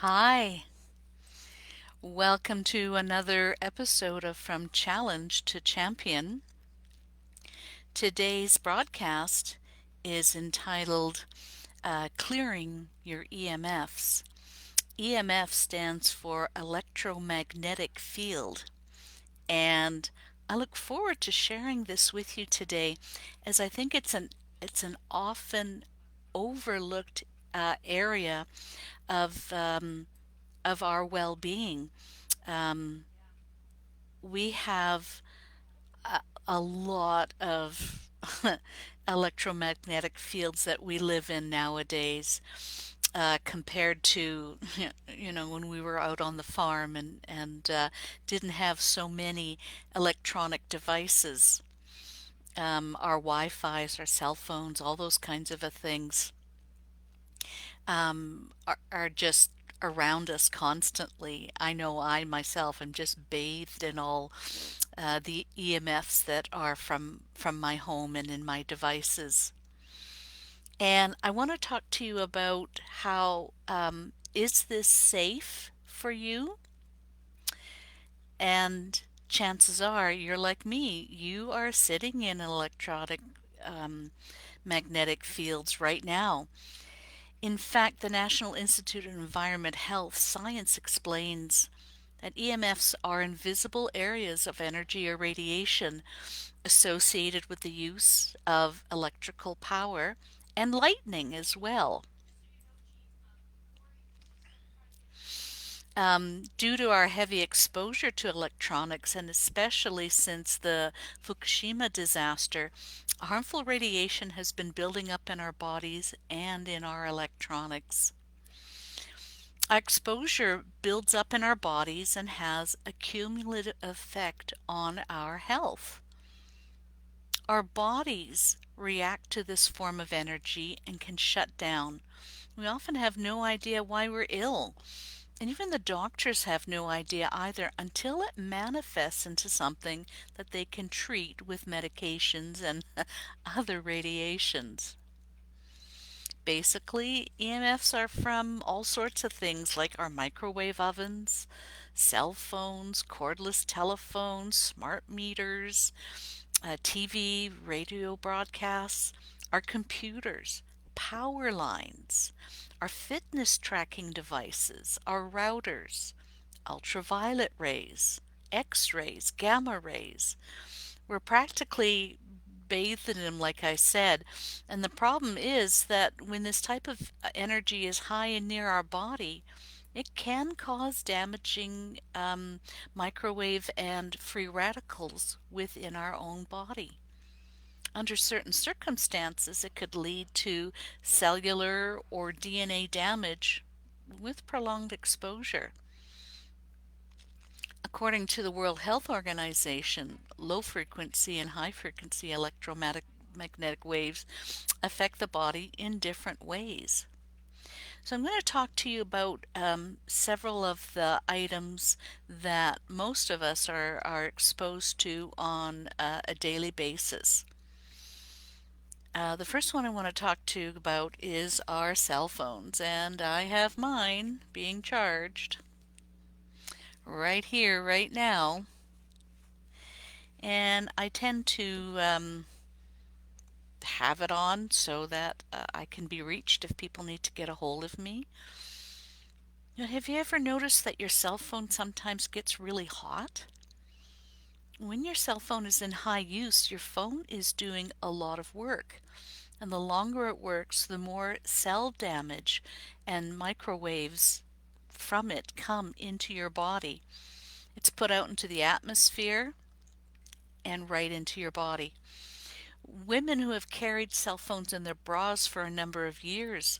Hi, welcome to another episode of From Challenge to Champion. Today's broadcast is entitled Clearing Your EMFs. EMF stands for electromagnetic field, and I look forward to sharing this with you today as I think it's an often overlooked area of of our well-being. Um, we have a lot of electromagnetic fields that we live in nowadays, compared to when we were out on the farm and didn't have so many electronic devices, our Wi-Fi's, our cell phones, all those kinds of things, are just around us constantly. I know I myself am just bathed in all the EMFs that are from my home and in my devices. And I want to talk to you about how is this safe for you? And chances are you're like me. You are sitting in electronic um, magnetic fields right now. In fact, the National Institute of Environment Health Science explains that EMFs are invisible areas of energy or radiation associated with the use of electrical power and lightning as well. Due to our heavy exposure to electronics, and especially since the Fukushima disaster, harmful radiation has been building up in our bodies and in our electronics. Our exposure builds up in our bodies and has a cumulative effect on our health. Our bodies react to this form of energy and can shut down. We often have no idea why we're ill, and even the doctors have no idea either until it manifests into something that they can treat with medications and other radiations. Basically, EMFs are from all sorts of things like our microwave ovens, cell phones, cordless telephones, smart meters, TV, radio broadcasts, our computers, power lines, our fitness tracking devices, our routers, ultraviolet rays, X rays, gamma rays. We're practically bathed in them, like I said. And the problem is that when this type of energy is high and near our body, it can cause damaging microwave and free radicals within our own body. Under certain circumstances, it could lead to cellular or DNA damage with prolonged exposure. According to the World Health Organization, low frequency and high frequency electromagnetic waves affect the body in different ways. So, I'm going to talk to you about several of the items that most of us are exposed to on a daily basis. The first one I want to talk to you about is our cell phones, and I have mine being charged right here, right now. And I tend to have it on so that I can be reached if people need to get a hold of me. Have you ever noticed that your cell phone sometimes gets really hot? When your cell phone is in high use, your phone is doing a lot of work. And the longer it works, the more cell damage and microwaves from it come into your body. It's put out into the atmosphere and right into your body. Women who have carried cell phones in their bras for a number of years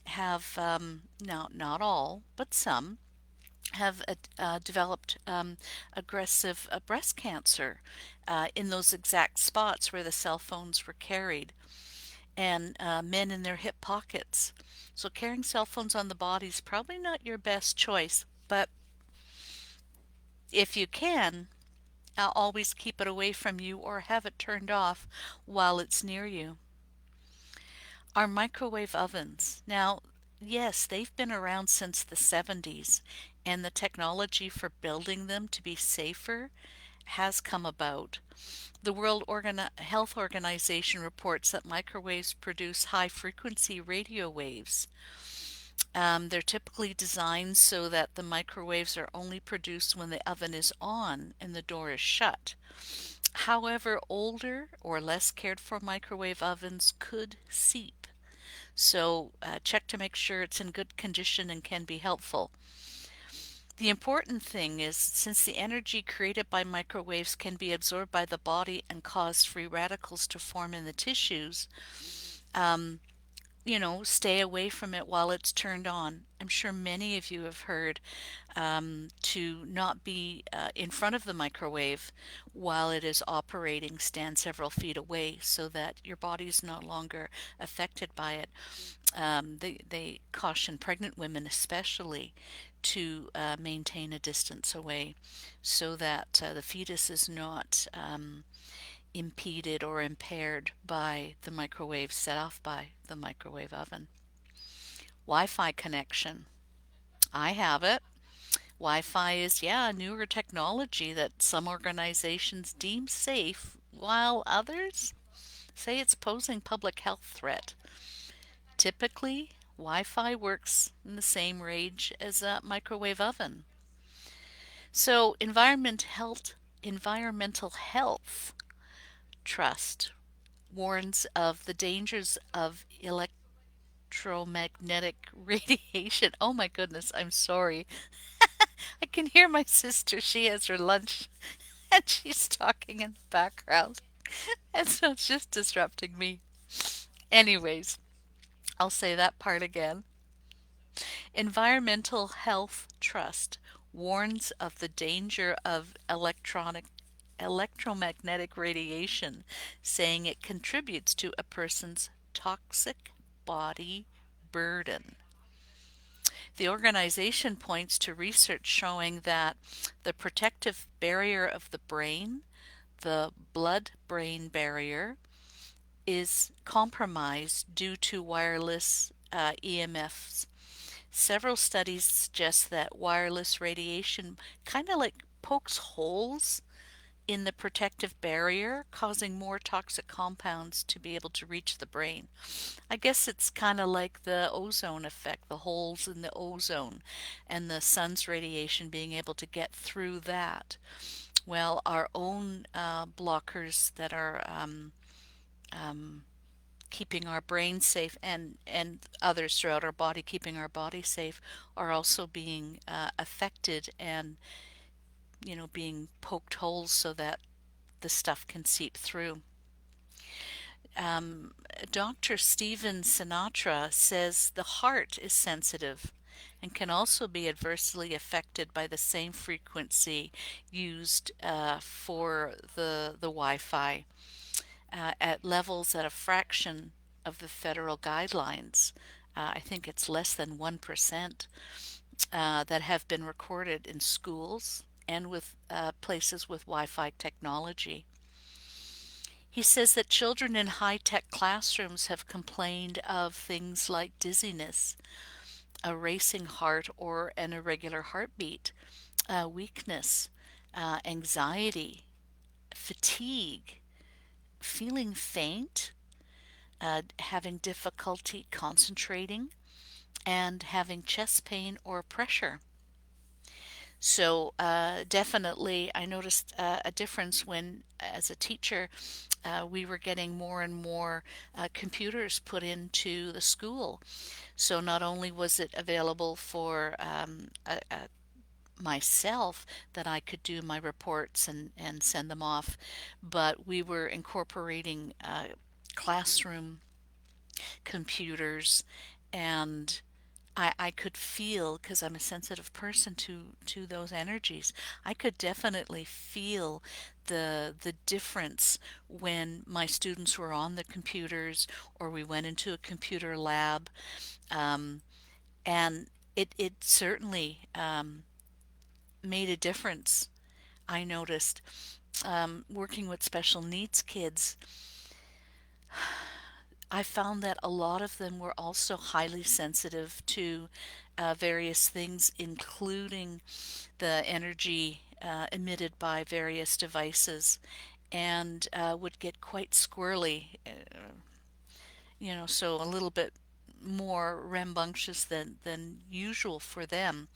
have, now not all, but some, have developed aggressive breast cancer in those exact spots where the cell phones were carried, and men in their hip pockets. So carrying cell phones on the body is probably not your best choice, but if you can, I'll always keep it away from you or have it turned off while it's near you. Our microwave ovens. Now, Yes, they've been around since the 70s, and the technology for building them to be safer has come about. The Health Organization reports that microwaves produce high frequency radio waves. They're typically designed so that the microwaves are only produced when the oven is on and the door is shut. However, older or less cared for microwave ovens could seep. So check to make sure it's in good condition and can be helpful. The important thing is, since the energy created by microwaves can be absorbed by the body and cause free radicals to form in the tissues, um, stay away from it while it's turned on. I'm sure many of you have heard to not be in front of the microwave while it is operating. Stand several feet away so that your body is no longer affected by it. They caution pregnant women especially to maintain a distance away so that the fetus is not impeded or impaired by the microwave set off by the microwave oven. Wi-Fi connection. I have it. Wi-Fi is, yeah, a newer technology that some organizations deem safe, while others say it's posing public health threat. Typically, Wi-Fi works in the same range as a microwave oven. So, Environmental Health Trust warns of the dangers of electromagnetic radiation. Oh my goodness, I'm sorry. I can hear my sister. She has her lunch and she's talking in the background. And so it's just disrupting me. Anyways, I'll say that part again. Environmental Health Trust warns of the danger of electromagnetic radiation, saying it contributes to a person's toxic body burden. The organization points to research showing that the protective barrier of the brain, the blood-brain barrier, is compromised due to wireless EMFs. Several studies suggest that wireless radiation kind of like pokes holes in the protective barrier, causing more toxic compounds to be able to reach the brain. I guess it's kind of like the ozone effect, the holes in the ozone, and the sun's radiation being able to get through that. Well, our own blockers that are um, keeping our brain safe and others throughout our body keeping our body safe are also being affected and being poked holes so that the stuff can seep through. um, Dr. Stephen Sinatra says the heart is sensitive and can also be adversely affected by the same frequency used for the Wi-Fi at levels at a fraction of the federal guidelines. I think it's less than 1% that have been recorded in schools and with places with Wi-Fi technology. He says that children in high-tech classrooms have complained of things like dizziness, a racing heart or an irregular heartbeat, weakness, anxiety, fatigue, feeling faint, having difficulty concentrating, and having chest pain or pressure. So definitely, I noticed a difference when, as a teacher, we were getting more and more computers put into the school. So not only was it available for myself that I could do my reports and send them off, but we were incorporating classroom computers, and I could feel, because I'm a sensitive person to those energies, I could definitely feel the difference when my students were on the computers or we went into a computer lab. Um, and it certainly made a difference. I noticed working with special needs kids, I found that a lot of them were also highly sensitive to various things, including the energy emitted by various devices, and would get quite squirrely, so a little bit more rambunctious than usual for them.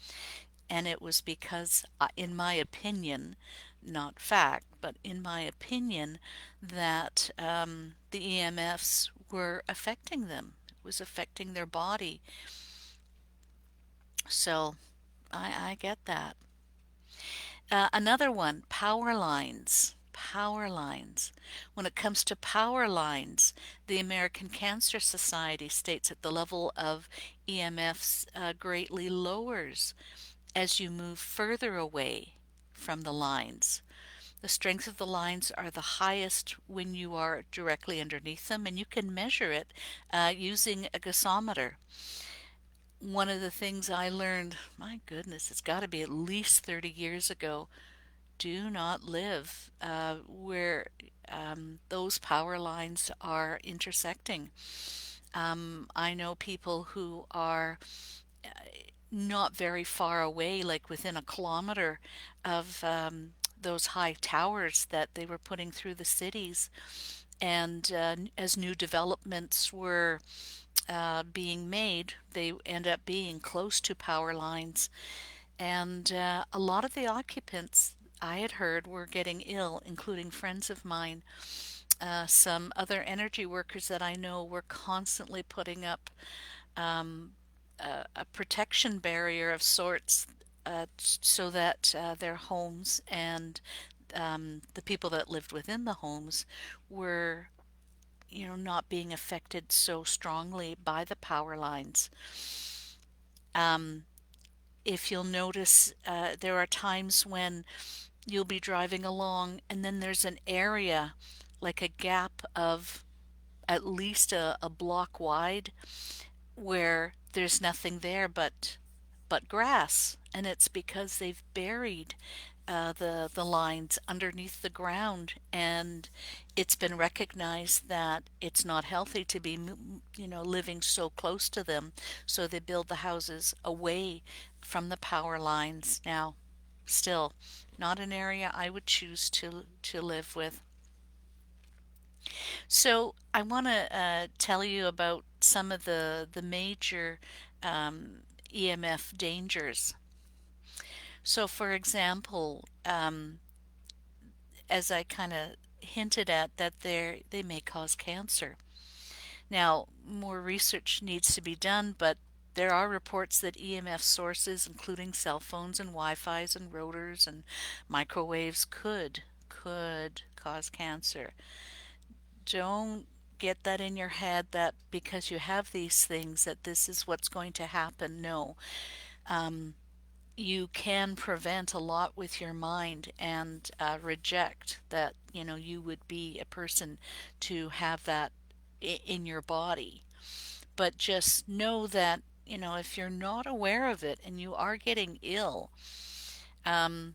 And it was because, in my opinion, not fact, but in my opinion, that the EMFs were affecting them. It was affecting their body. So I get that. Another one, power lines. Power lines. When it comes to power lines, the American Cancer Society states that the level of EMFs greatly lowers as you move further away from the lines. The strength of the lines are the highest when you are directly underneath them, and you can measure it using a gasometer. One of the things I learned, my goodness, it's got to be at least 30 years ago, do not live where those power lines are intersecting. I know people who are not very far away, like within a kilometer of those high towers that they were putting through the cities. And as new developments were being made, they end up being close to power lines. And a lot of the occupants I had heard were getting ill, including friends of mine. Some other energy workers that I know were constantly putting up um, a protection barrier of sorts so that their homes and the people that lived within the homes were, not being affected so strongly by the power lines. Um, if you'll notice, there are times when you'll be driving along and then there's an area, like a gap of at least a block wide, where there's nothing there but grass, and it's because they've buried the lines underneath the ground, and it's been recognized that it's not healthy to be living so close to them, so they build the houses away from the power lines. Now, still not an area I would choose to live with. So I want to tell you about some of the major EMF dangers. So, for example, as I kind of hinted at, that they may cause cancer. Now, more research needs to be done, but there are reports that EMF sources, including cell phones and Wi-Fi's and rotors and microwaves, could cause cancer. Don't get that in your head that because you have these things that this is what's going to happen. No. Um, you can prevent a lot with your mind and reject that, you would be a person to have that in your body. But just know that, if you're not aware of it and you are getting ill, um,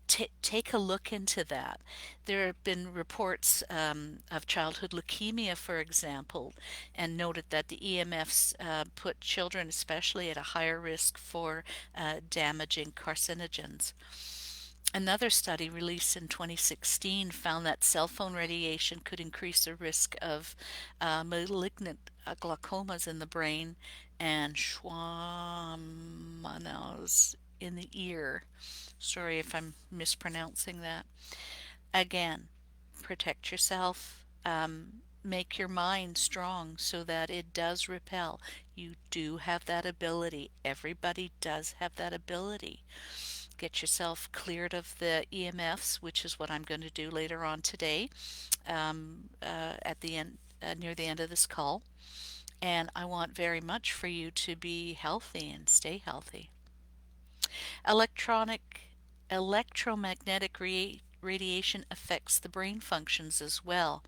take a look into that. There have been reports of childhood leukemia, for example, and noted that the EMFs put children, especially, at a higher risk for damaging carcinogens. Another study released in 2016 found that cell phone radiation could increase the risk of malignant glaucomas in the brain and schwannomas in the ear. Sorry if I'm mispronouncing that. Again, protect yourself. Make your mind strong so that it does repel. You do have that ability. Everybody does have that ability. Get yourself cleared of the EMFs, which is what I'm going to do later on today, at the end, near the end of this call. And I want very much for you to be healthy and stay healthy. Electronic electromagnetic radiation affects the brain functions as well.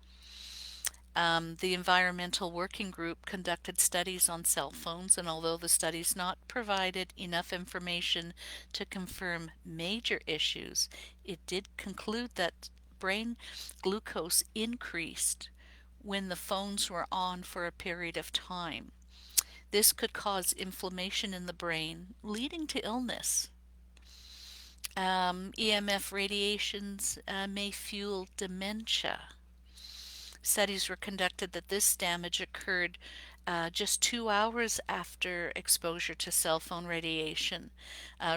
The Environmental Working Group conducted studies on cell phones, and although the studies not provided enough information to confirm major issues, it did conclude that brain glucose increased when the phones were on for a period of time. This could cause inflammation in the brain, leading to illness. EMF radiations may fuel dementia. Studies were conducted that this damage occurred just 2 hours after exposure to cell phone radiation.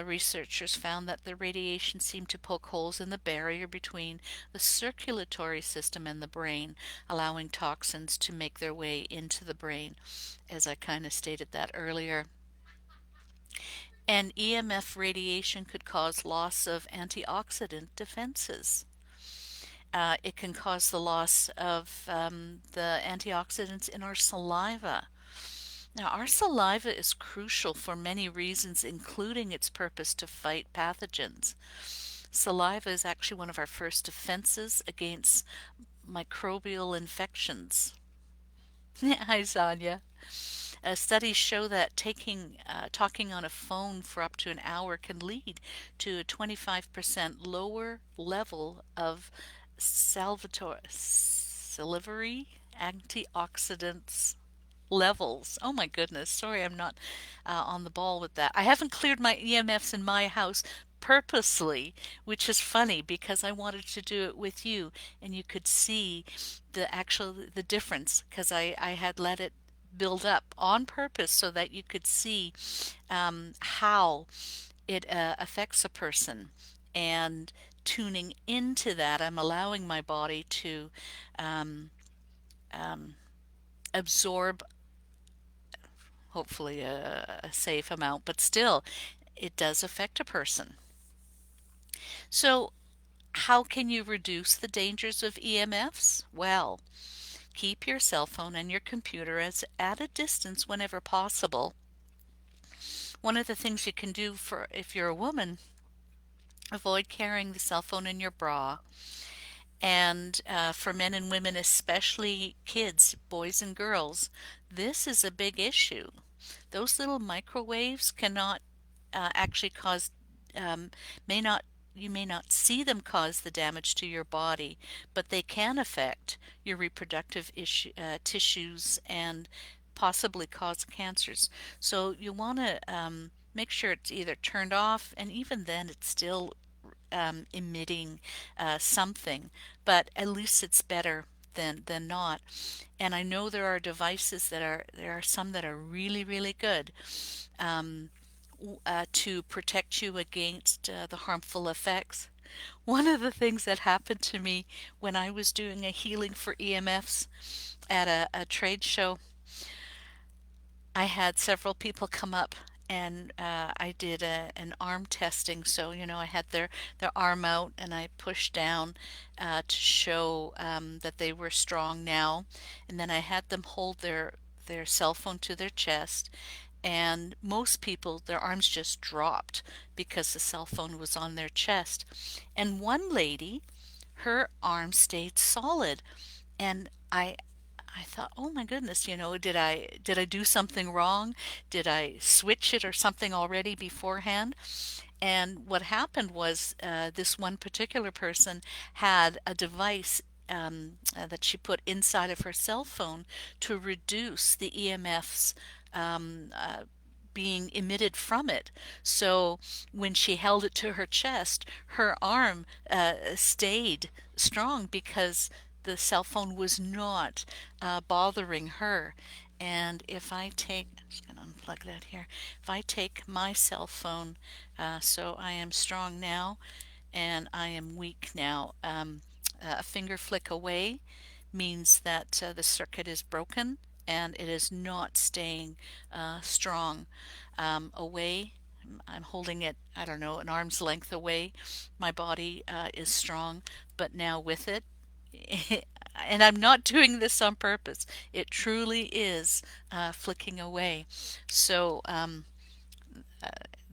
Researchers found that the radiation seemed to poke holes in the barrier between the circulatory system and the brain, allowing toxins to make their way into the brain, as I kind of stated that earlier. And EMF radiation could cause loss of antioxidant defenses. It can cause the loss of the antioxidants in our saliva. Now, our saliva is crucial for many reasons, including its purpose to fight pathogens. Saliva is actually one of our first defenses against microbial infections. Hi, Sonia. Studies show that talking on a phone for up to an hour can lead to a 25% lower level of salivary antioxidants levels. Oh my goodness, sorry I'm not on the ball with that. I haven't cleared my EMFs in my house purposely, which is funny because I wanted to do it with you and you could see the difference because I had let it build up on purpose so that you could see how it affects a person. And tuning into that, I'm allowing my body to um, um, absorb hopefully a safe amount, but still, it does affect a person. So, how can you reduce the dangers of EMFs? Well, keep your cell phone and your computer at a distance whenever possible. One of the things you can do for if you're a woman, avoid carrying the cell phone in your bra. And for men and women, especially kids, boys and girls, this is a big issue. Those little microwaves cannot actually cause, um, may not, you may not see them cause the damage to your body, but they can affect your reproductive tissues and possibly cause cancers. So you want to make sure it's either turned off, and even then, it's still emitting something, but at least it's better than not. And I know there are devices there are some that are really, really good um, to protect you against the harmful effects. One of the things that happened to me when I was doing a healing for EMFs at a trade show, I had several people come up and I did an arm testing. So, I had their arm out and I pushed down to show that they were strong now. And then I had them hold their cell phone to their chest. And most people, their arms just dropped because the cell phone was on their chest. And one lady, her arm stayed solid. And I thought, oh my goodness, did I do something wrong? Did I switch it or something already beforehand? And what happened was this one particular person had a device that she put inside of her cell phone to reduce the EMFs being emitted from it. So when she held it to her chest, her arm stayed strong because the cell phone was not bothering her. And if I take, I'm just going to unplug that here. If I take my cell phone, so I am strong now and I am weak now. A finger flick away means that the circuit is broken and it is not staying strong. Away, I'm holding it, I don't know, an arm's length away. My body is strong, but now with it, and I'm not doing this on purpose, it truly is flicking away. So uh,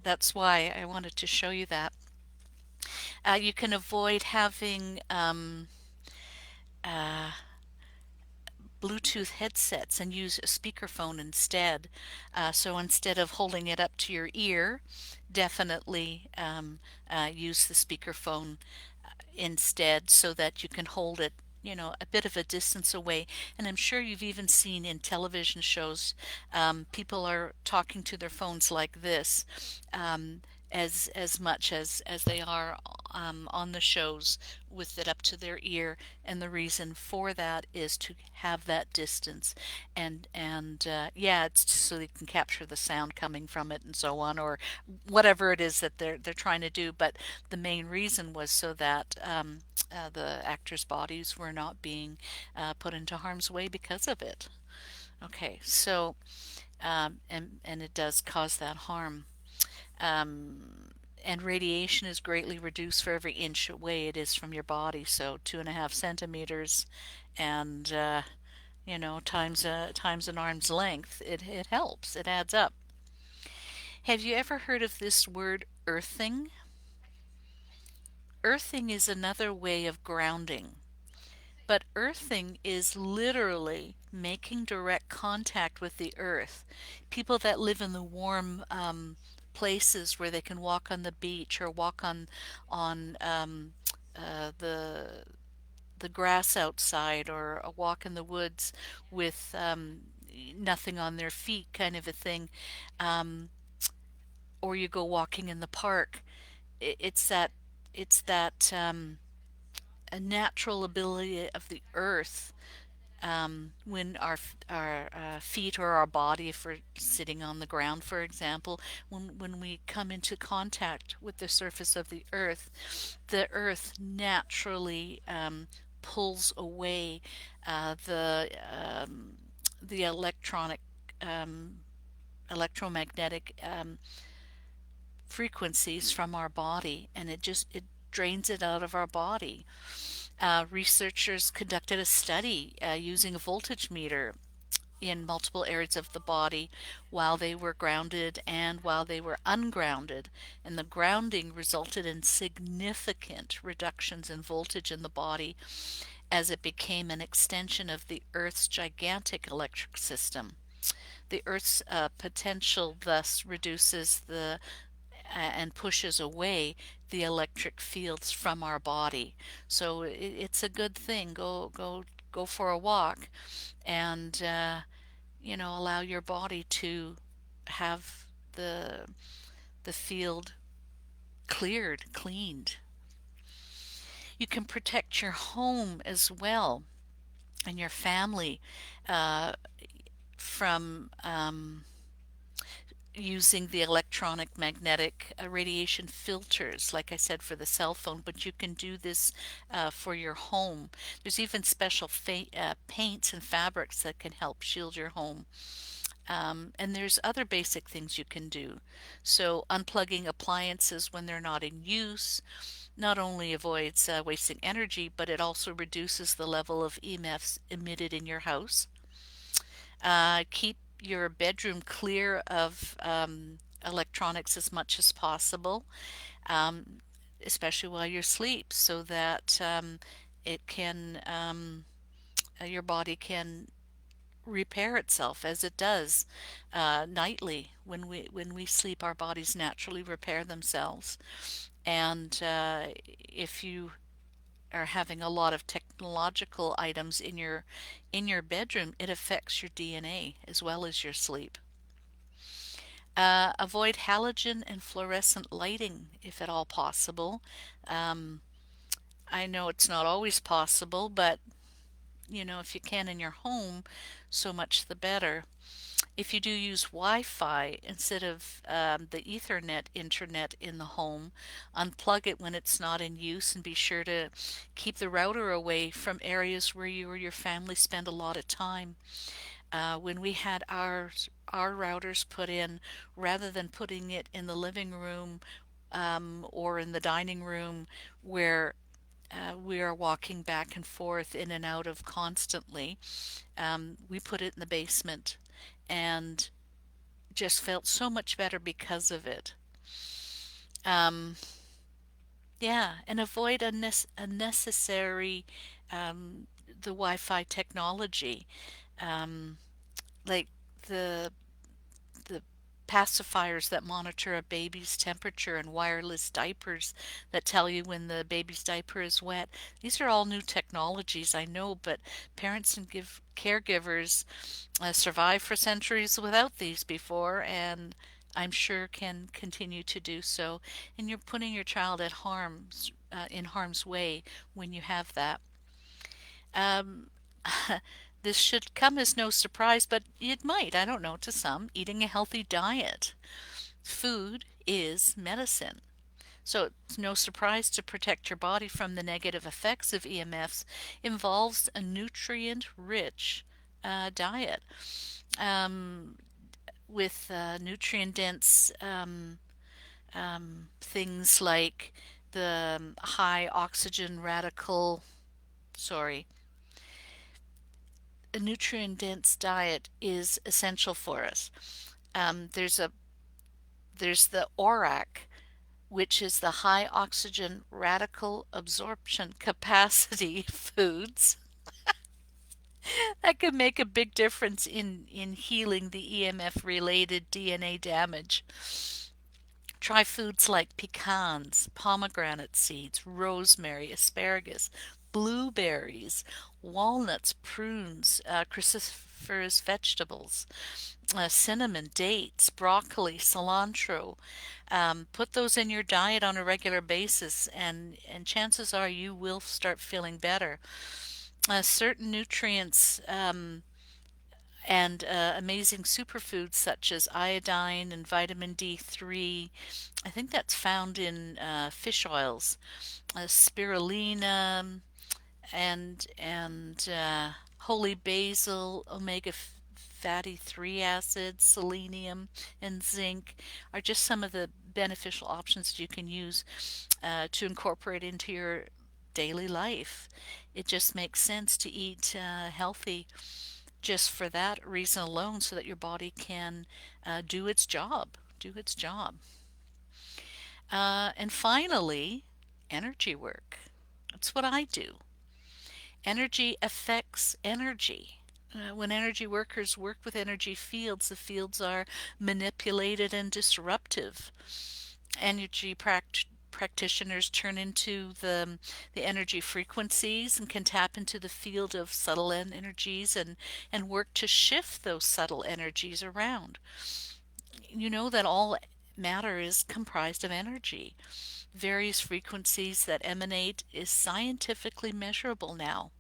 that's why I wanted to show you that. You can avoid having uh, Bluetooth headsets and use a speakerphone instead. So instead of holding it up to your ear, definitely use the speakerphone instead so that you can hold it a bit of a distance away. And I'm sure you've even seen in television shows, people are talking to their phones like this, um, as much as they are on the shows with it up to their ear. And the reason for that is to have that distance, and yeah, it's so they can capture the sound coming from it and so on, or whatever it is that they're trying to do. But the main reason was so that the actors' bodies were not being put into harm's way because of it. Okay, so and it does cause that harm. And radiation is greatly reduced for every inch away it is from your body. So 2.5 centimeters, and times an arm's length. It helps. It adds up. Have you ever heard of this word earthing? Earthing is another way of grounding. But earthing is literally making direct contact with the earth. People that live in the warm places where they can walk on the beach or walk on the grass outside, or a walk in the woods with nothing on their feet, kind of a thing, um, or you go walking in the park. It's that a natural ability of the earth, when our feet or our body, if we're sitting on the ground, for example, when we come into contact with the surface of the earth naturally pulls away the the um, electromagnetic frequencies from our body, and it drains it out of our body. Researchers conducted a study using a voltage meter in multiple areas of the body while they were grounded and while they were ungrounded. And the grounding resulted in significant reductions in voltage in the body as it became an extension of the Earth's gigantic electric system. The Earth's potential thus reduces the and pushes away the electric fields from our body. So it's a good thing. Go for a walk, and allow your body to have the field cleared, cleaned. You can protect your home as well and your family uh, from using the electronic magnetic radiation filters, like I said, for the cell phone, but you can do this for your home. There's even special paints and fabrics that can help shield your home. And there's other basic things you can do. So, unplugging appliances when they're not in use not only avoids wasting energy, but it also reduces the level of EMFs emitted in your house. Keep your bedroom clear of electronics as much as possible, um, especially while you're asleep, so that it can your body can repair itself as it does nightly. When we sleep, our bodies naturally repair themselves. And if you are having a lot of technological items in your bedroom, it affects your DNA as well as your sleep. Avoid halogen and fluorescent lighting if at all possible. Um, I know it's not always possible, but if you can in your home, so much the better. If you do use Wi-Fi instead of the Ethernet internet in the home, unplug it when it's not in use, and be sure to keep the router away from areas where you or your family spend a lot of time. When we had our routers put in, rather than putting it in the living room or in the dining room where we are walking back and forth in and out of constantly, we put it in the basement, and just felt so much better because of it. Um, yeah, and avoid unnecessary the Wi-Fi technology, um, like the the pacifiers that monitor a baby's temperature, and wireless diapers that tell you when the baby's diaper is wet. These are all new technologies, I know, but parents and caregivers survived for centuries without these before, and I'm sure can continue to do so. And you're putting your child at in harm's way when you have that. Um, this should come as no surprise, but it might, I don't know, to some. Eating a healthy diet. Food is medicine. So it's no surprise to protect your body from the negative effects of EMFs involves a nutrient-rich diet um, with nutrient-dense things like the high oxygen radical, sorry, a nutrient-dense diet is essential for us. Um, there's a there's the ORAC, which is the high oxygen radical absorption capacity foods that can make a big difference in healing the EMF related DNA damage. Try foods like pecans, pomegranate seeds, rosemary, asparagus, blueberries, walnuts, prunes, cruciferous vegetables, cinnamon, dates, broccoli, cilantro. Put those in your diet on a regular basis, and chances are you will start feeling better. Certain nutrients and amazing superfoods such as iodine and vitamin D3. I think that's found in fish oils, spirulina, and holy basil, omega fatty 3 acids, selenium, and zinc are just some of the beneficial options that you can use to incorporate into your daily life. It just makes sense to eat healthy just for that reason alone, so that your body can do its job. Do its job. And finally, energy work. That's what I do. Energy affects energy. When energy workers work with energy fields, the fields are manipulated and disruptive. Energy practitioners turn into the energy frequencies and can tap into the field of subtle energies and work to shift those subtle energies around. You know that all matter is comprised of energy. Various frequencies that emanate is scientifically measurable now.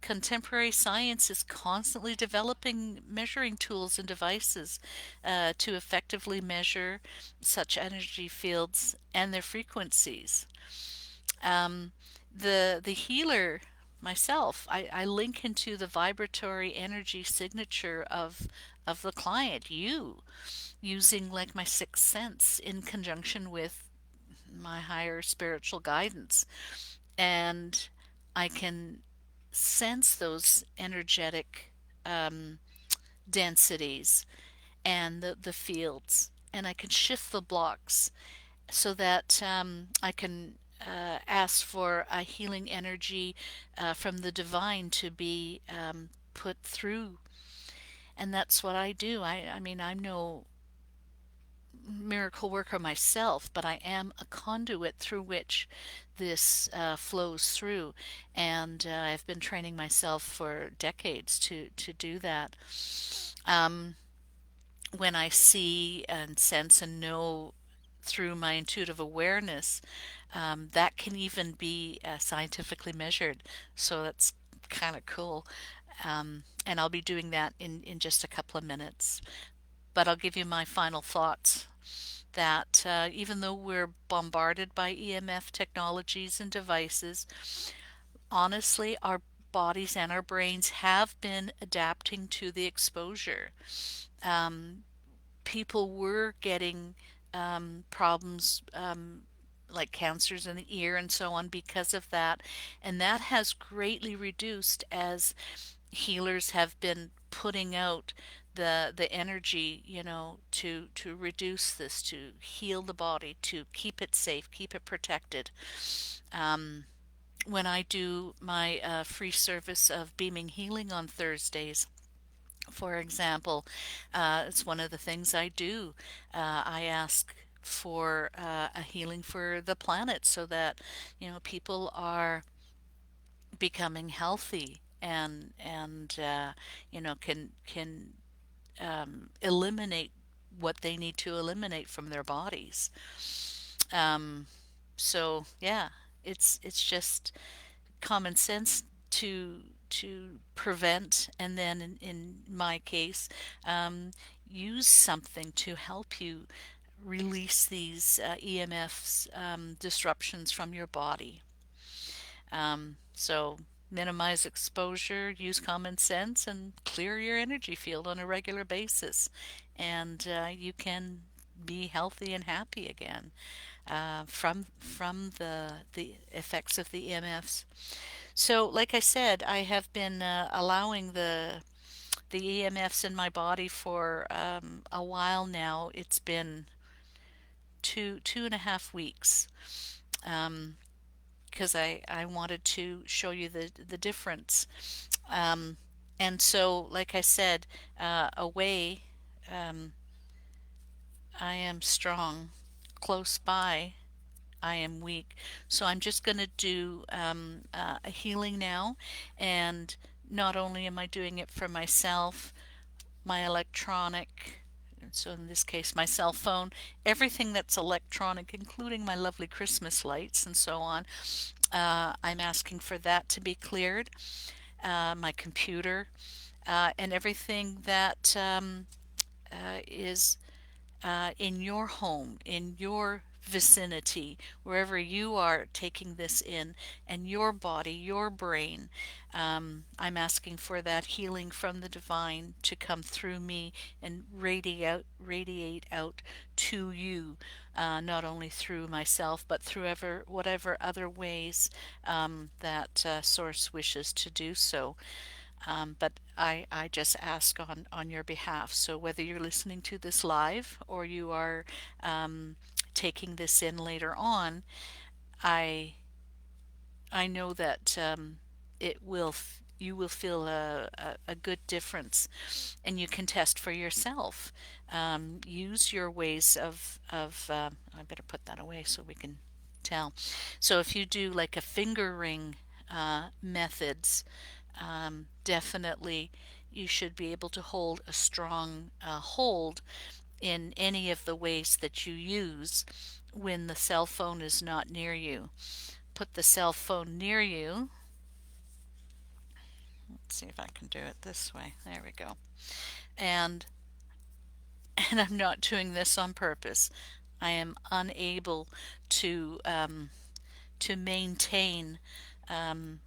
Contemporary science is constantly developing measuring tools and devices to effectively measure such energy fields and their frequencies. Um, the healer myself, I link into the vibratory energy signature of the client, you, using like my sixth sense in conjunction with my higher spiritual guidance. And I can sense those energetic um, densities and the fields, and I can shift the blocks so that I can ask for a healing energy from the divine to be put through. And that's what I do. I mean, I'm no miracle worker myself, but I am a conduit through which this flows through. And I've been training myself for decades to do that. Um, when I see and sense and know through my intuitive awareness, that can even be scientifically measured. So that's kind of cool. And I'll be doing that in just a couple of minutes. But I'll give you my final thoughts that even though we're bombarded by EMF technologies and devices, honestly, our bodies and our brains have been adapting to the exposure. Um, People were getting problems like cancers in the ear and so on because of that, and that has greatly reduced as healers have been putting out the energy, to reduce this, to heal the body, to keep it safe, keep it protected. Um, when I do my free service of beaming healing on Thursdays, For example, it's one of the things I do. I ask for a healing for the planet so that, people are becoming healthy and can eliminate what they need to eliminate from their bodies. Um, so yeah, it's just common sense to prevent, and then in my case, um, use something to help you release these EMFs, disruptions from your body. So minimize exposure, use common sense, and clear your energy field on a regular basis, and you can be healthy and happy again from the effects of the EMFs. So, like I said, I have been allowing the EMFs in my body for a while now. It's been 2.5 weeks. Um, because I wanted to show you the difference. Um, and so, like I said, away, um, I am strong. Close by, I am weak. So I'm just going to do a healing now. And not only am I doing it for myself, my electronic, so in this case, my cell phone, everything that's electronic, including my lovely Christmas lights and so on, I'm asking for that to be cleared. My computer, and everything that is in your home, in your vicinity, wherever you are taking this in, and your body, your brain. I'm asking for that healing from the divine to come through me and radiate out to you, not only through myself, but through whatever other ways that Source wishes to do so. But I just ask on your behalf. So whether you're listening to this live or you are taking this in later on, I I know that you will feel a good difference, and you can test for yourself. Use your ways of I better put that away so we can tell. So if you do like a finger ring methods, definitely you should be able to hold a strong hold in any of the ways that you use when the cell phone is not near you. Put the cell phone near you. Let's see if I can do it this way. There we go. And and I'm not doing this on purpose. I am unable to maintain um,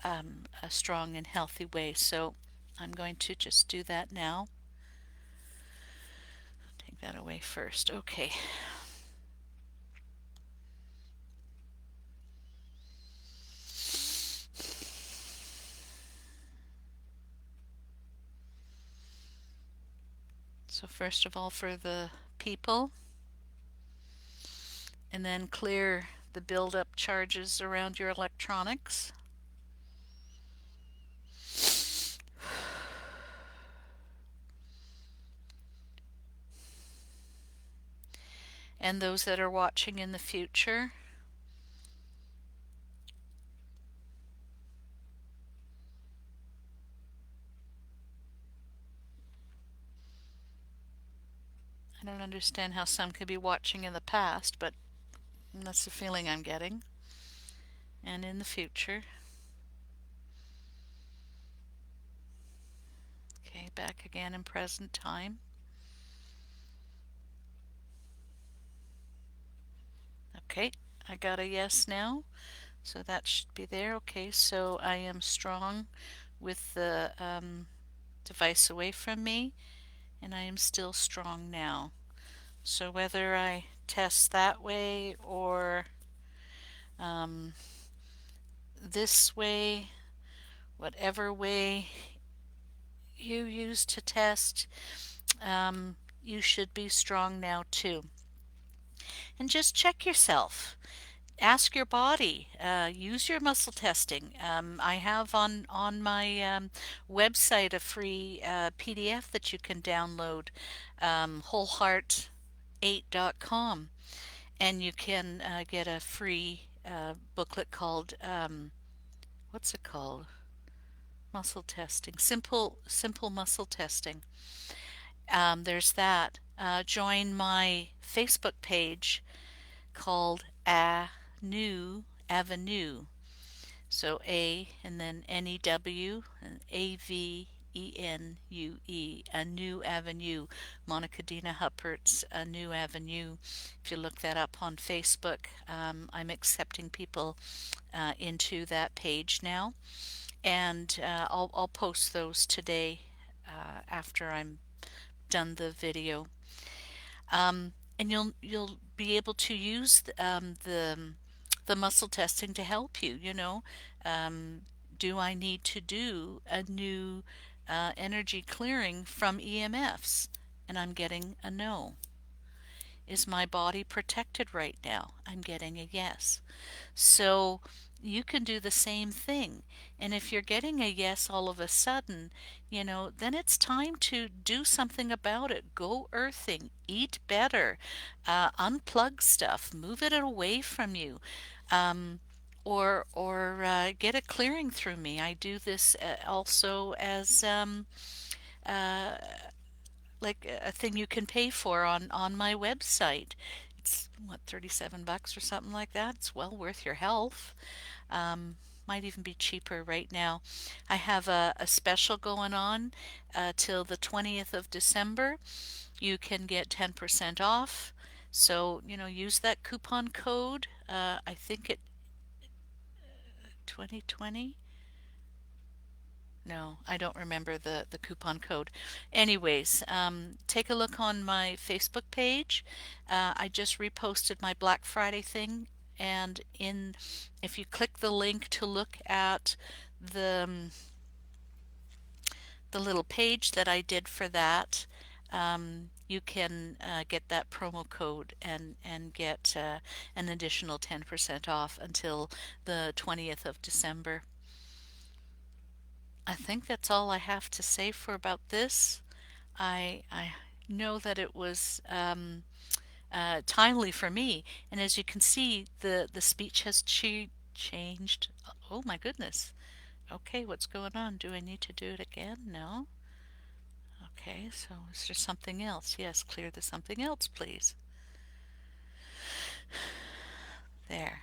a strong and healthy way. So I'm going to just do that now. Take that away first. Okay. So first of all, for the people, and then clear the buildup charges around your electronics. And those that are watching in the future. I don't understand how some could be watching in the past, but that's the feeling I'm getting. And in the future. Okay, back again in present time. Okay, I got a yes now, so that should be there. Okay, so I am strong with the device away from me, and I am still strong now. So whether I test that way or um, this way, whatever way you use to test, you should be strong now too. And just check yourself. Ask your body. Use your muscle testing. I have on my website a free PDF that you can download, wholeheart8.com, and you can get a free booklet called what's it called? Muscle testing. Simple muscle testing. There's that. Join my Facebook page called A New Avenue. So A and then New and Avenue, a new avenue. Monika Dena Huppertz, a new avenue. If you look that up on Facebook, I'm accepting people into that page now, and I'll post those today after I'm done the video. And you'll be able to use the muscle testing to help you. Um, do I need to do a new energy clearing from EMFs? And I'm getting a no. Is my body protected right now? I'm getting a yes. So you can do the same thing. And if you're getting a yes all of a sudden, then it's time to do something about it. Go earthing, eat better, unplug stuff, move it away from you. Or get a clearing through me. I do this also as uh, like a thing you can pay for on my website. It's what, $37 or something like that. It's well worth your health. Um, might even be cheaper right now. I have a special going on till the 20th of December. You can get 10% off. So, use that coupon code. I think it 2020. No, I don't remember the coupon code. Anyways, take a look on my Facebook page. I just reposted my Black Friday thing, and if you click the link to look at the the little page that I did for that, you can get that promo code and get an additional 10% off until the 20th of December. I think that's all I have to say for about this. I know that it was timely for me, and as you can see, the speech has changed. Oh my goodness. Okay, what's going on? Do I need to do it again? No. Okay, so is there something else? Yes, clear the something else, please. There.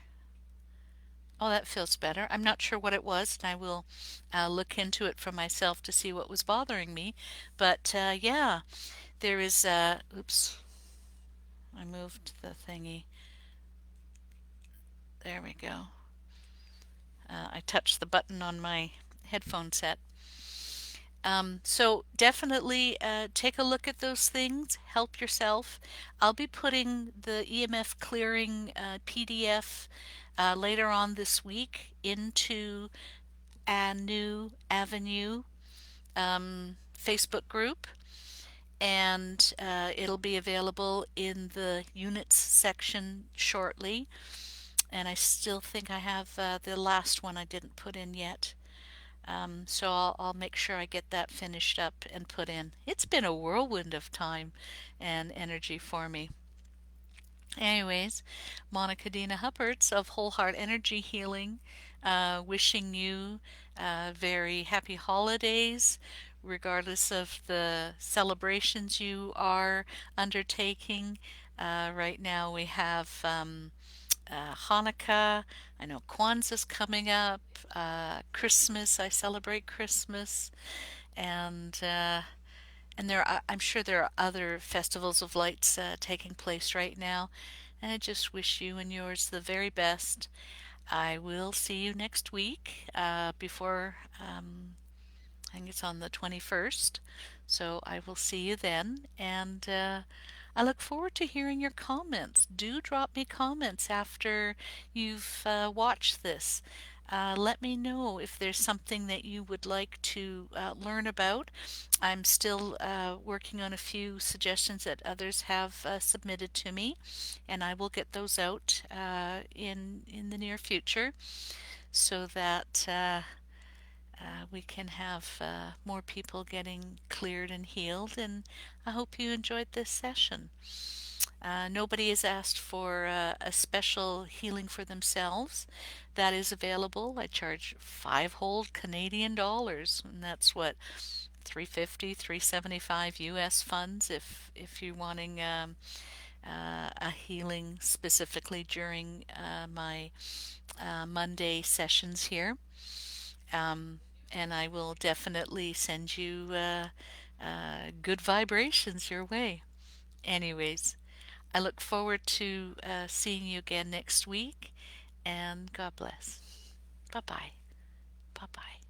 Oh, that feels better. I'm not sure what it was, and I will look into it for myself to see what was bothering me. But yeah, there is, oops, I moved the thingy. There we go. I touched the button on my headphone set. So definitely take a look at those things, help yourself. I'll be putting the EMF clearing PDF later on this week into a new avenue Facebook group, and it'll be available in the units section shortly. And I still think I have the last one I didn't put in yet. So I'll make sure I get that finished up and put in. It's been a whirlwind of time and energy for me. Anyways, Monika Dena Huppertz of Whole Heart Energy Healing, wishing you very happy holidays, regardless of the celebrations you are undertaking. Right now we have Hanukkah. I know Kwanzaa's coming up. Christmas, I celebrate Christmas, and I'm sure there are other festivals of lights taking place right now. And I just wish you and yours the very best. I will see you next week before I think it's on the 21st. So I will see you then. And I look forward to hearing your comments. Do drop me comments after you've watched this. Let me know if there's something that you would like to learn about. I'm still working on a few suggestions that others have submitted to me, and I will get those out in the near future so that we can have more people getting cleared and healed. And I hope you enjoyed this session. Nobody has asked for a special healing for themselves. That is available. I charge five whole Canadian dollars, and that's what 350, 375 US funds if you're wanting a healing specifically during my Monday sessions here. Um, and I will definitely send you good vibrations your way. Anyways, I look forward to seeing you again next week, and God bless. Bye bye. Bye bye.